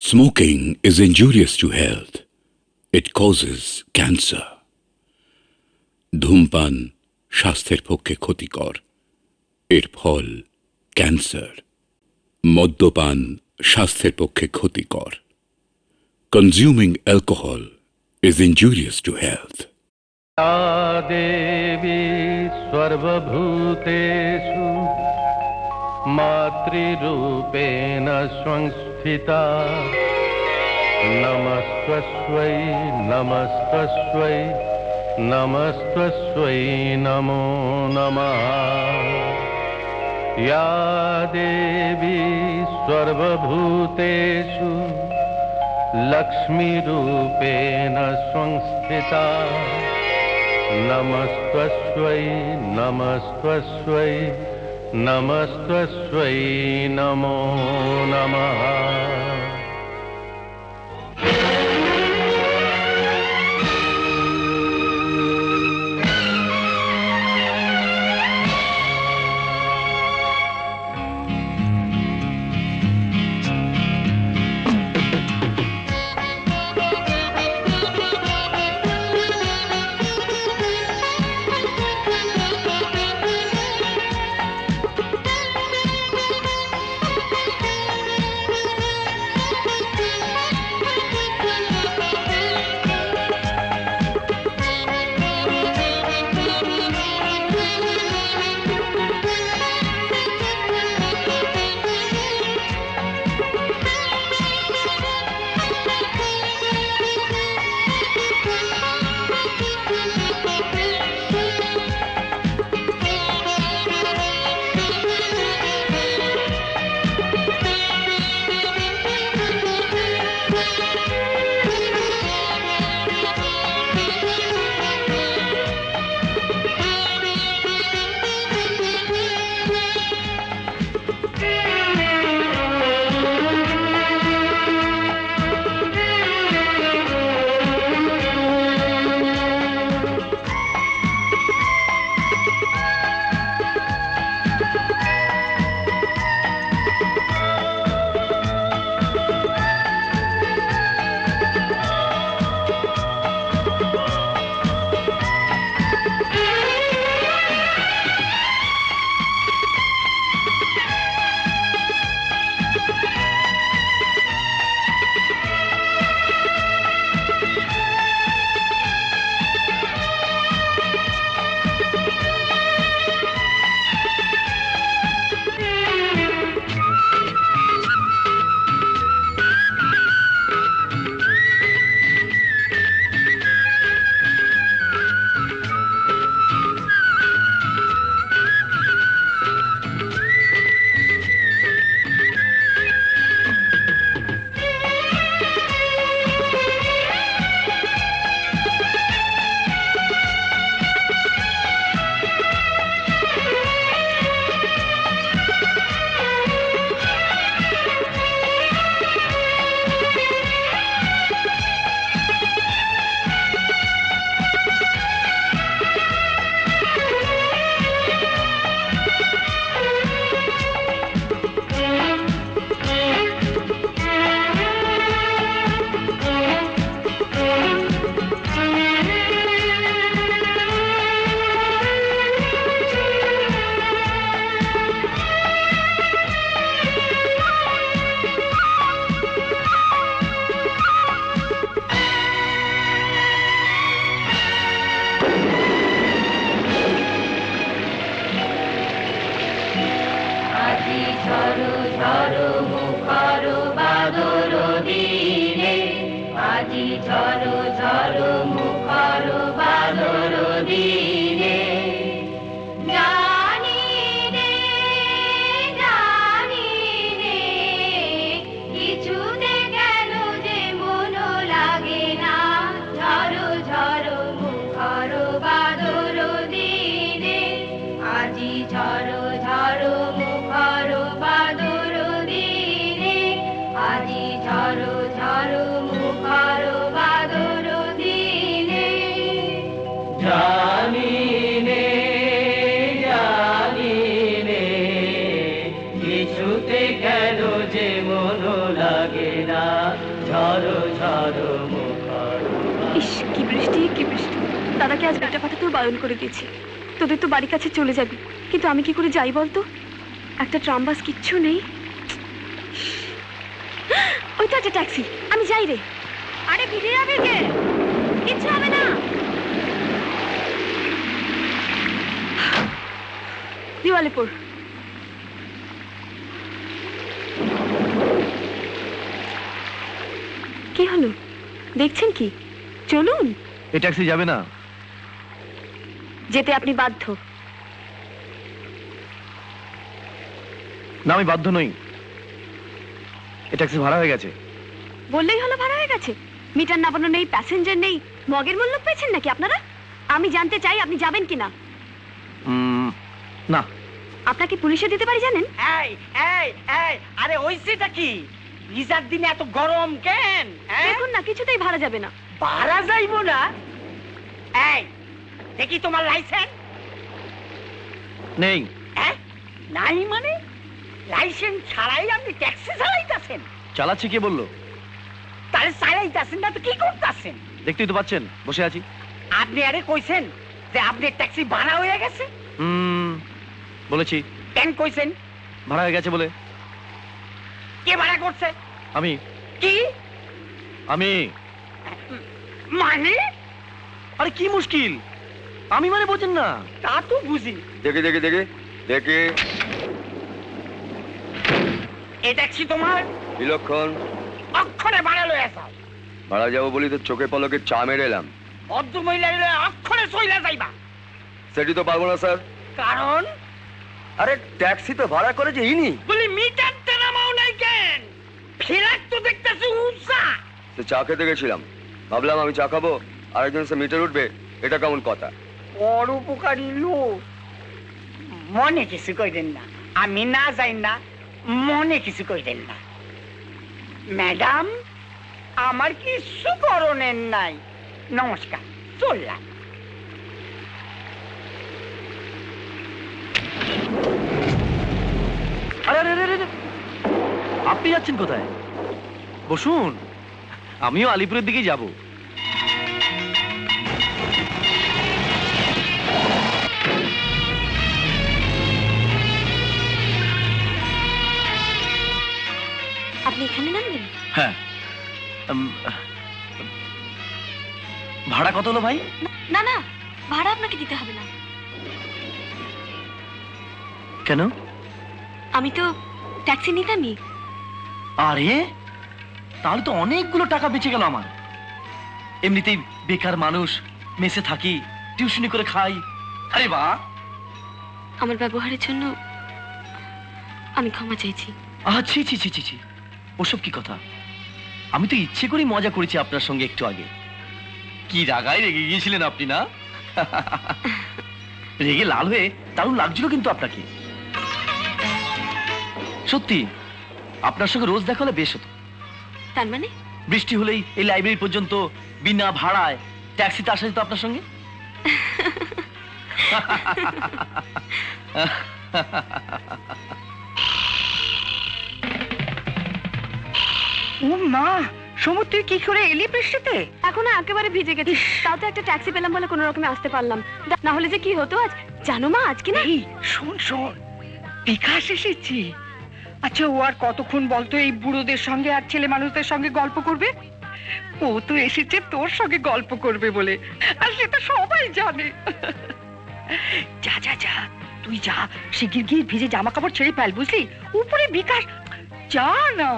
Smoking is injurious to health. It causes cancer. ধূমপান স্বাস্থ্যের পক্ষে ক্ষতিকর। এর ফল ক্যান্সার। মদ্যপান স্বাস্থ্যের পক্ষে ক্ষতিকর। Consuming alcohol is injurious to health. দেবী সর্বভূতেষু মাতৃরূপেণ সংস্থিতা নমস্তস্मै নমস্তস্मै নমস্তস্मै নমো নমঃ या देवी सर्वभूतेषु लक्ष्मीरूपेण संस्थिता नमस्तस्मै नमस्तस्मै नमस्तस्मै नमो नमः কিছুতে কেন যে মন লাগে না। না ঝড়ো ঝড়ো মুখর ইস, কি বৃষ্টি কি বৃষ্টি। দাদাকে আজ বেটা পাঠাতেও বারণ করে দিয়েছি। তোদের তো বাড়ির কাছে চলে যাবি, কিন্তু আমি কি করে যাই বলতো? একটা ট্রাম বাস কিচ্ছু নেই। ওই তো একটা ট্যাক্সি, আমি যাই রে। আরে ভিড়ে যাবে কে? কিচ্ছু হবে না। দিওয়ালিপুর। কি হলো, দেখছেন কি? চলুন। এই ট্যাক্সি যাবে না। যেতে আপনি বাধ্য। না, আমি বাধ্য নই। এই ট্যাক্সি ভাড়া হয়ে গেছে। বললেই হলো ভাড়া হয়ে গেছে। মিটার নামানো নেই, প্যাসেঞ্জার নেই, মগের মূল্য পেয়েছেন নাকি আপনারা? আমি জানতে চাই আপনি যাবেন কিনা। না। আপনাকে পুলিশে দিতে পারি জানেন? এই এই এই আরে ওইটা কি ভিসার দিনে এত গরম কেন? দেখুন না, কিছুতেই ভাড়া যাবে না। ভাড়া যাইবো না? এই দেখি তোমার লাইসেন্স নেই। নাই মানে? লাইসেন্স ছাড়াই আপনি ট্যাক্সি চালাইতাছেন? চালাচ্ছি কে বললো? তাহলে চালাইতাছেন না তো কি করতেছেন? দেখতেই তো পাচ্ছেন, বসে আছি। আপনি আরে কইছেন যে আপনার ট্যাক্সি ভাড়া হয়ে গেছে? বলেছি। কেন কইছেন? ভাড়া হয়ে গেছে বলে। কে ভাড়া করছে? আমি। কি আমি মানে? আরে কি মুশকিল, আমি মানে বোঝেন না? তা তো বুঝি। দেখে দেখে দেখে দেখে এই ট্যাক্সি তোমার? বিলক্ষণ। অক্ষরে ভাড়া লয়ে যাও। ভাড়া যাবো বলি তো চোখে পলকে চা মেরে এলাম। ভদ্র মহিলা হলে অক্ষরে চইলা যাইবা। সেটি তো পারবো না স্যার। কারণ? আরে ট্যাক্সি তো ভাড়া করেছে ইনি। বলি মিটারটা নামাও নাই কেন? ফেরাক তো দেখতেছি উঁচা। সে চা খেতে গেছিলাম, ভাবলাম আমি চা খাবো, আরেকজন সে মিটার উঠবে, এটা কেমন কথা? বড় উপকারী লোক। মনে কিছু কইলেন না, আমি না যাই না, মনে কিছু কইলেন না। ম্যাডাম, আমার কিছু করণের নাই। নমস্কার, চললাম। আরে আরে আরে আরে, আপনি যাচ্ছেন কোথায়? বসুন, আমিও আলিপুরের দিকেই যাব। আপনি এখানে নামবেন? হ্যাঁ। ভাড়া কত হলো ভাই? না না, ভাড়া আপনাকে দিতে হবে না। কেন? আমি তো ট্যাক্সি নিতামই। আরে তাহলে তো অনেকগুলো টাকা বেঁচে গেল আমার। এমনিতেই বেকার মানুষ, মেসে থাকি, টিউশনি করে খাই। আরে বাহ! আমার ব্যবহারের জন্য আমি ক্ষমা চাইছি। ছি ছি ছি ছি ছি, ওসব কি কথা? আমি তো ইচ্ছে করে মজা করেছি আপনার সঙ্গে একটু আগে। কি রাগায় রেগে গিয়েছিলেন আপনি না? রেগে লাল হয়ে দারুণ লাগছিল কিন্তু আপনাকে। সত্যি আপনার সঙ্গে রোজ দেখা হলে বেশ হতো। তার মানে? বৃষ্টি হলেই এই লাইব্রেরি পর্যন্ত বিনা ভাড়ায় ট্যাক্সিতে আসা যেত আপনার সঙ্গে। ও মা, সমুদ্র তুই কি করে এলি বৃষ্টিতে? এখনো একেবারে ভিজে গেছি, তাও তো একটা ট্যাক্সি পেলাম বলে কোনো রকমে আসতে পারলাম। না হলে যে কি হতো আজ। জানো মা, আজকে না এই শোন শোন, বিকাশ এসেছি। আচ্ছা, ও আর কতক্ষণ বলতো এই বুড়োদের সঙ্গে আর ছেলে মানুষদের সঙ্গে গল্প করবে? ও তো এসেছে তোর সঙ্গে গল্প করবে বলে, আর সেটা সবাই জানে। যা যা যা, তুই যা, শিগগির গিয়ে ভিজে জামা কাপড় ছেড়ে ফেল, বুঝলি? উপরে বিকাশ, যা না।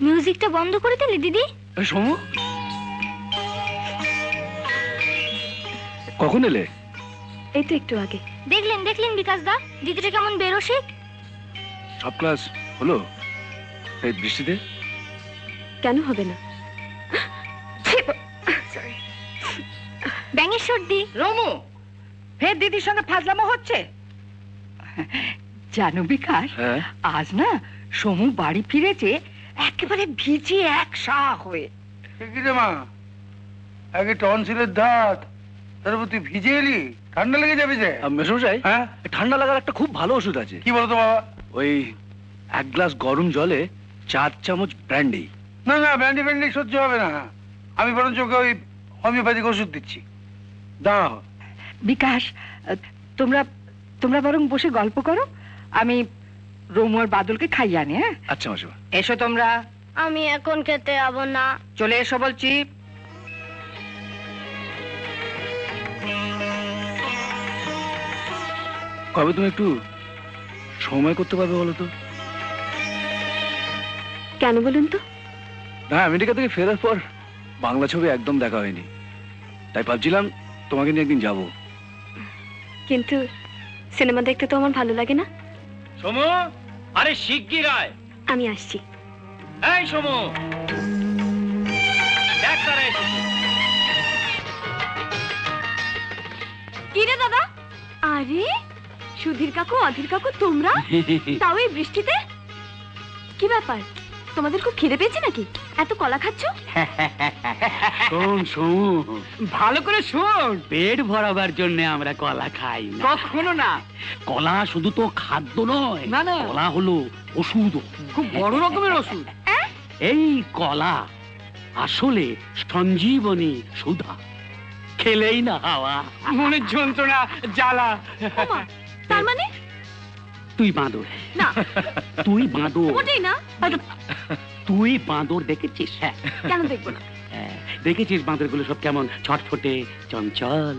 মিউজিকটা বন্ধ করে দিলি দিদি? সমু, কখন এলে? এই তো একটু আগে। দেখলেন দেখলেন বিকাশ দা, দিদিটা কেমন বেরসিক। সব ক্লাস হলো এই বৃষ্টিতে? কেন হবে না? ব্যাঙের সর্দি। রমু, ফের দিদির সঙ্গে ফাজলামো হচ্ছে। জানো বিকাশ, হ্যাঁ আজ না সমু বাড়ি ফিরেছে একেবারে ভিজে একসা হয়ে। কি রে মা, আগে টনসিলের ধাত, তারপর তুই ভিজে এলি, ঠান্ডা লেগে যাবে যে। মেসমশাই, হ্যাঁ ঠান্ডা লাগার একটা খুব ভালো ওষুধ আছে। কি বলতো বাবা? ওই 1 গ্লাস গরম জলে 4 চামচ ব্র্যান্ডি। না না, ব্যান্ডি ফ্যান্ডি সহ্য হবে না। আমি বরঞ্চ ওকে ওই হোমিওপ্যাথিক ওষুধ দিচ্ছি, দাঁড়াও। বিকাশ, তোমরা তোমরা বরং বসে গল্প করো, আমি রমু আর বাদলকে খাইয়ে আনি। হ্যাঁ, আচ্ছা মাসিমা। এসো তোমরা, আমি এখন খেতে যাবো না। চলে এসো বলছি। কবে তুমি একটু সময় করতে পারবে বলো তো? কেন বলুন তো? না, আমেরিকা থেকে ফেরার পর বাংলা ছবি একদম দেখা হয়নি, তাই ভাবছিলাম তোমাকে নিয়ে একদিন যাবো। কিন্তু সিনেমা দেখতে তো আমার ভালো লাগে না। সমু, আরে শিগগির আয়। আমি আসছি। এই সমু, দেখ তারা এসেছে। কি রে দাদা? আরে সুধীর কাকু, অধীর কাকু, তোমরা তাও এই বৃষ্টিতে? কি ব্যাপার, তোমাদের খুব খিদে পেয়েছে নাকি? এত কলা খাচ্ছ? শোন সমু, ভালো করে শোন। পেট ভরাবার জন্য আমরা কলা খাই না। কখনো না। কলা শুধু তো খাদ্য নয়, না, না। কলা হলো ওষুধ, খুব বড় রকমের ওষুধ। এই কলা আসলে সঞ্জীবনী সুধা, খেলেই না হাওয়া। মনের যন্ত্রণা, জ্বালা। ওমা, তার মানে? তুই বাঁদর না, তুই বাঁদর মোটেই না। তুই বাঁদর দেখেছিস? হ্যাঁ, কেন দেখবো না? হ্যাঁ, দেখেছিস বাঁদরগুলো সব কেমন ছটফটে, চঞ্চল,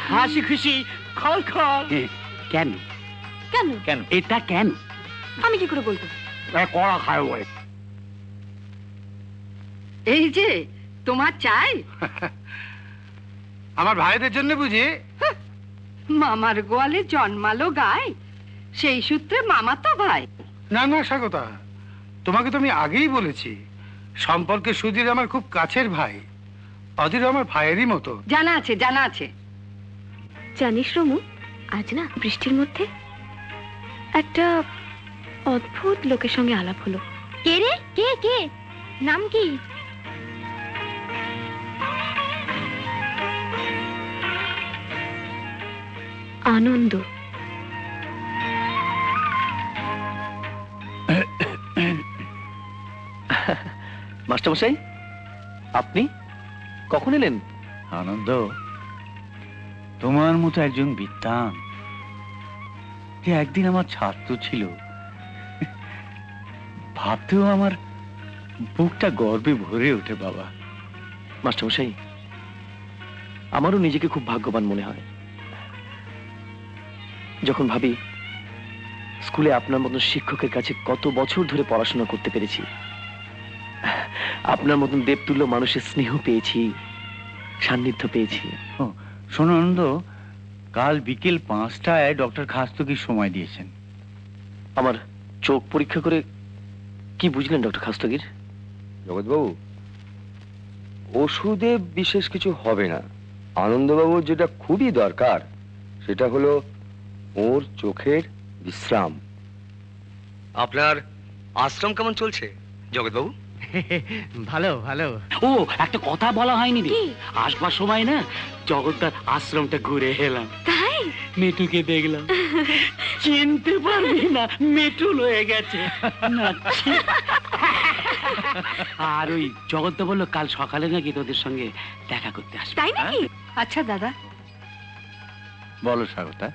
হাসি খুশি, খল খল। হ্যাঁ, কেন কেন? কেন? এটা কেন? আমি কি করে বলবো? কলা খায় বলে। এই যে তোমার চাই। আমার ভাইদের জন্য বুঝি? মামার গোয়ালে জন্মালো গায়, সেই সূত্রে মামা তো ভাই। না না স্বাগতা, তোমাকে তো আমি আগেই বলেছি, সম্পর্কে সুধীর আমার খুব কাছের ভাই, অধীর আমার ভাইয়েরই মতো। জানা আছে, জানা আছে। জানিস রমু, আজ না বৃষ্টির মধ্যে একটা অদ্ভুত লোকের সঙ্গে আলাপ হলো। কে রে? কে কে? নাম কি? আনন্দ। মাস্টারমশাই, আপনি কখন এলেন? আনন্দ, তোমার মতো একজন বিদ্বান যে একদিন আমার ছাত্র ছিল, ভাবতেও আমার বুকটা গর্বে ভরে ওঠে বাবা। মাস্টারমশাই, আমারও নিজেকে খুব ভাগ্যবান মনে হয় যখন ভাবি স্কুলে আপনার মতন শিক্ষকের কাছে কত বছর ধরে পড়াশোনা করতে পেরেছি, আপনার মতন দেবতুল্য মানুষের স্নেহ পেয়েছি, সান্নিধ্য পেয়েছি। শোনো আনন্দ, কাল বিকেল 5টায় ডক্টর খাস্তগির সময় দিয়েছেন। আমার চোখ পরীক্ষা করে কি বুঝলেন ডক্টর খাস্তগির? জগৎবাবু, ওষুধে বিশেষ কিছু হবে না। আনন্দবাবুর যেটা খুবই দরকার সেটা হলো ওর চোখের বিশ্রাম। আপনার আশ্রম কেমন চলছে জগৎবাবু? ভালো ভালো। ও, একটা কথা বলা হয়নি রে। আসবার সময় না জগদ্দার আশ্রমটা ঘুরে এলাম। তাই? মেটুকে দেখলাম, চিনতে পারবি না, মেটুল হয়ে গেছে। নাচছে। আর ওই জগদ্দা বললো কাল সকালে নাকি তোদের সঙ্গে দেখা করতে আসবে। তাই নাকি? আচ্ছা দাদা, বলো স্বাগতা।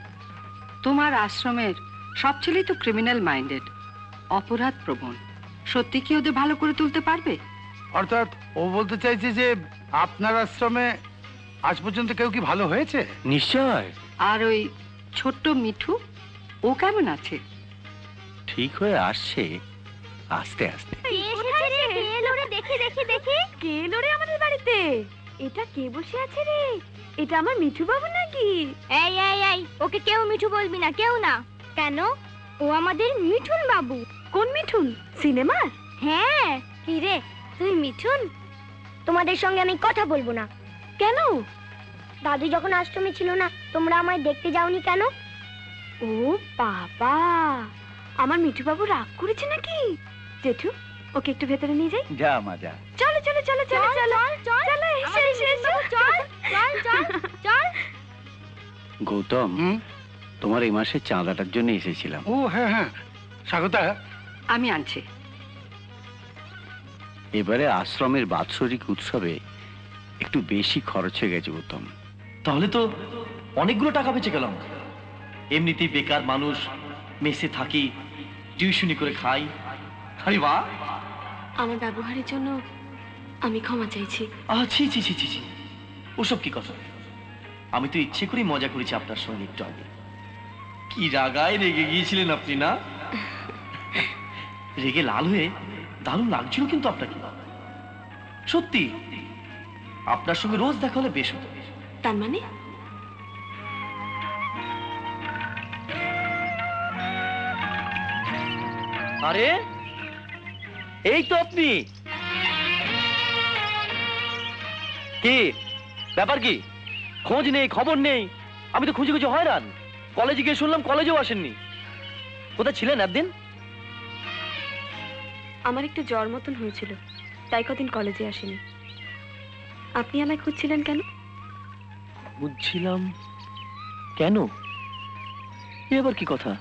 তোমার আশ্রমের সব ছেলেই তো ক্রিমিনাল মাইন্ডেড, অপরাধ প্রবণ। সত্যি কি ওদের ভালো করে তুলতে পারবে? অর্থাৎ ও বলতে চাইছে যে আপনার আশ্রমে আজ পর্যন্ত কেউ কি ভালো হয়েছে? নিশ্চয় আর ওই ছোট্ট মিঠু, ও কেমন আছে? ঠিক হয়ে আসছে আস্তে আস্তে। কে এসেছে রে? কে এলো রে? দেখি দেখি দেখি। কে এলো রে আমাদের বাড়িতে? এটা কে বসে আছে রে? এটা আমার মিঠু বাবু নাকি? এই এই এই ওকে কেউ মিঠু বলবি না, কেউ না। কেন? ও আমাদের মিঠুন বাবু। কোন মিঠুন? সিনেমার? হ্যাঁ। কি রে তুই মিঠুন? তোমাদের সঙ্গে আমি কথা বলবো না। কেন? দাদু যখন অষ্টমী ছিল না, তোমরা আমায় দেখতে যাওনি কেন? ও বাবা, আমার মিঠু বাবু রাগ করেছে নাকি? জেঠু, ওকে একটু ভেতরে নিয়ে যাই। যা মা যা। চলো চলো চলো চলো চলো চল চলো, এসো এসো এসো। চল চল চল চল। গৌতম, তোমার এই মাসে চাঁদাটার জন্য এসেছিলাম। ও হ্যাঁ হ্যাঁ, স্বাগতা। আমি আনছি। এবারে আশ্রমের বাৎসরিক উৎসবে একটু বেশি খরচ হয়ে গেছে গৌতম। তাহলে তো অনেকগুলো টাকা বেঁচে গেলাম। এমনিতেই বেকার মানুষ, মেসে থাকি, টিউশনি করে খাই। আরে বাহ! আমার ব্যবহারের জন্য আমি ক্ষমা চাইছি। ছি ছি ছি ছি ছি, ওসব কি কথা? আমি তো ইচ্ছে করে মজা করেছি আপনার সঙ্গে একটু আগে। কি রাগায় রেগে গিয়েছিলেন আপনি না? রেগে লাল হয়ে দারুণ লাগছিল কিন্তু আপনাকে। সত্যি আপনার সঙ্গে রোজ দেখা হলে বেশ হতো। তার মানে? আরে এই তো আপনি। কি ব্যাপার? কি খোঁজ নেই, খবর নেই? আমি তো খুঁজে খুঁজে হয়রান। কলেজে গিয়ে শুনলাম কলেজেও আসেননি। কোথায় ছিলেন একদিন? আমার একটু জ্বর মতন হয়েছিল, তাই কদিন কলেজে আসেনি। আপনি আমায় খুঁজছিলেন কেন? বুঝছিলাম কেন? এবার কি কথা?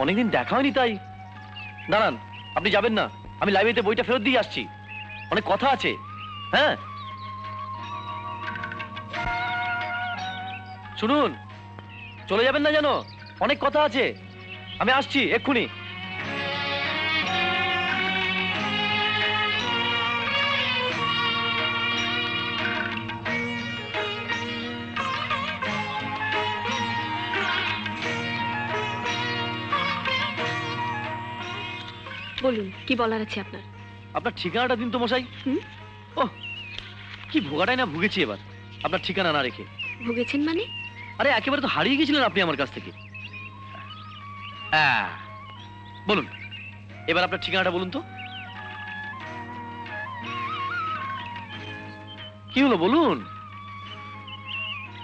অনেকদিন দেখা হয়নি তাই। দাঁড়ান, আপনি যাবেন না, আমি লাইব্রেরিতে বইটা ফেরত দিয়ে আসছি। অনেক কথা আছে। হ্যাঁ শুনুন, চলে যাবেন না যেন, অনেক কথা আছে। আমি আসছি এক্ষুনি। বলুন, কি বলার আছে আপনার? আপনার ঠিকানাটা দিন তো মশাই। ওহ, কি ভোগাটাই না ভুগেছি এবার আপনার ঠিকানা না রেখে। ভুগেছেন মানে? আরে একেবারে তো হারিয়ে গেছিলেন আপনি আমার কাছ থেকে। বলুন, এবার আপনার ঠিকানাটা বলুন তো। কি হলো বলুন?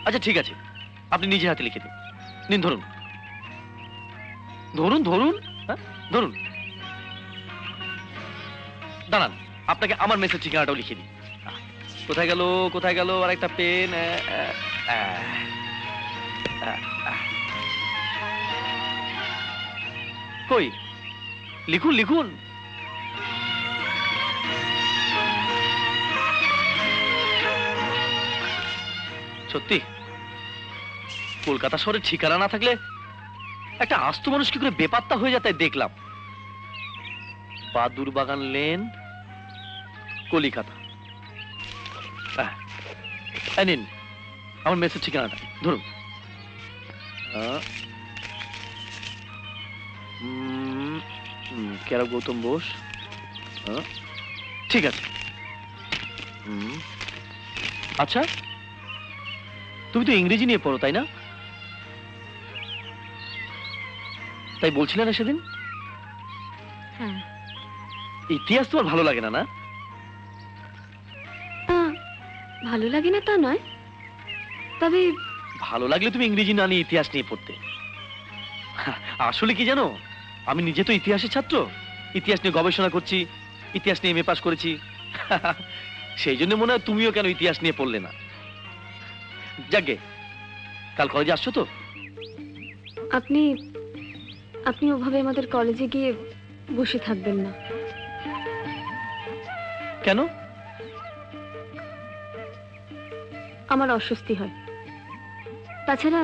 আচ্ছা ঠিক আছে, আপনি নিজে হাতে লিখে দিন। নিন, ধরুন ধরুন ধরুন। হ্যাঁ ধরুন। দাঁড়ান, আপনাকে আমার মেসের ঠিকানাটাও লিখে দিই। কোথায় গেল কোথায় গেল আর একটা পেন? কই, লিখুন লিখুন। সত্যি কলকাতা শহরের ঠিকানা না থাকলে একটা আস্ত মানুষ কি করে বেপাত্তা হয়ে যায় তাই দেখলাম। বাদুর বাগান লেন, কলিকাতা। নিন আমার মেসের ঠিকানাটা, ধরুন। কেরা গৌতম বোস। ঠিক আছে। আচ্ছা, তুমি তো ইংরেজি নিয়ে পড়ো তাই না? তাই বলছিলে না সেদিন? হ্যাঁ। ইতিহাস তোমার ভালো লাগে না? না ভালো লাগে না তা নয়, তবে ভালো লাগলে তুমি ইংরেজি না নিয়ে ইতিহাস নিয়ে পড়তে। আসলে কি জানো, আমি নিজে তো ইতিহাসের ছাত্র, ইতিহাস নিয়ে গবেষণা করছি, ইতিহাস নিয়ে এমএ পাস করেছি। সেই জন্য মনে হয় তুমিও কেন ইতিহাস নিয়ে পড়লে না। যাকে, কাল কলেজে আসছো তো? আপনি আপনি ওভাবে আমাদের কলেজে গিয়ে বসে থাকবেন না। কেন? আমার অস্বস্তি হয়। তাছাড়া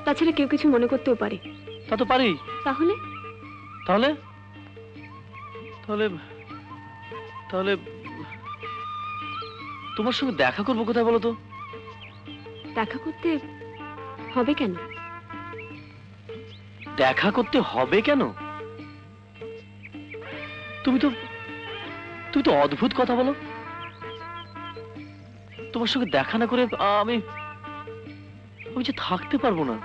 তাছাড়া কেউ কিছু মনে করতেও পারে। তা তো পারি। তাহলে তাহলে তাহলে তাহলে তোমার সঙ্গে দেখা করবো কোথায় বলো তো? দেখা করতে হবে কেন? দেখা করতে হবে কেন? তুমি তো অদ্ভুত কথা বলো। তোমার সঙ্গে দেখা না করে আমি আমি যে থাকতে পারবো না।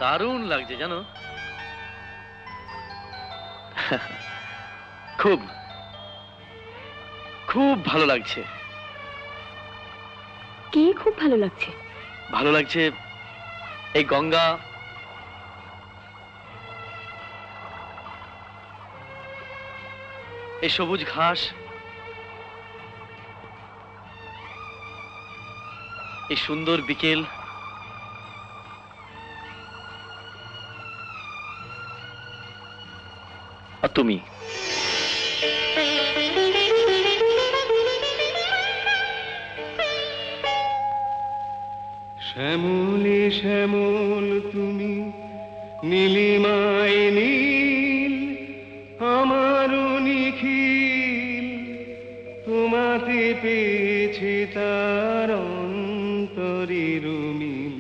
দারুণ লাগছে জানো, খুব খুব ভালো লাগছে। কি খুব ভালো লাগছে? ভালো লাগছে এই গঙ্গা, এই সবুজ ঘাস, এই সুন্দর বিকেল, আর তুমি। শ্যামলে শ্যামল তুমি, নীলিমায় নীল আমারও নিখিল, তোমাতে পেয়েছে তার অন্তরের মিল।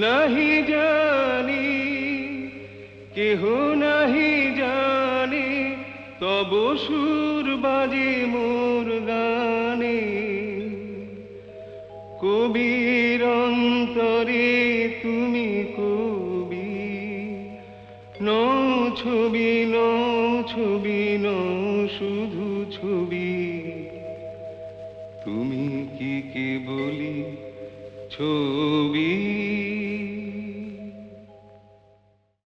নাহি জানি কেহ নাহি জানে, তব সুর বাজে মোর গানে। কবির অন্তরে তুমি কবি, নও ছবি নও ছবি নও শুধু ছবি। তুমি কি কেবলি ছবি?